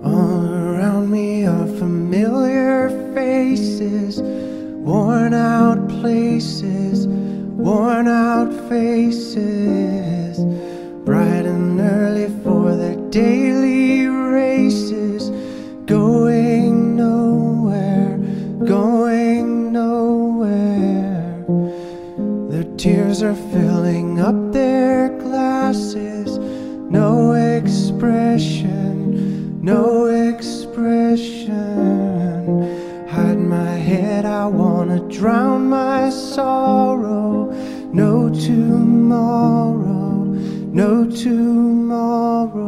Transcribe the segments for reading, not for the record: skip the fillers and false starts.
All around me are familiar faces, worn out places, worn out faces, bright and early for their daily races, going nowhere, going nowhere. Their tears are filling up their glasses, no expression, no expression. Hide my head, I wanna drown my sorrow. No tomorrow, no tomorrow.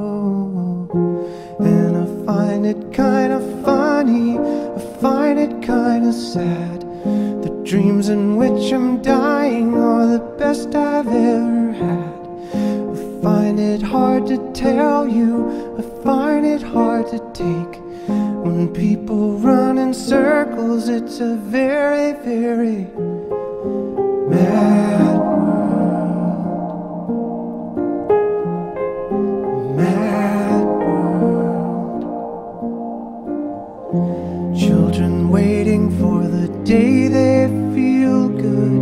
And I find it kinda funny, I find it kinda sad. The dreams in which I'm dying are the best I've ever had. I find it hard to tell you, I find it hard to take. When people run in circles, it's a very, very mad world. Mad world. Children waiting for the day they feel good,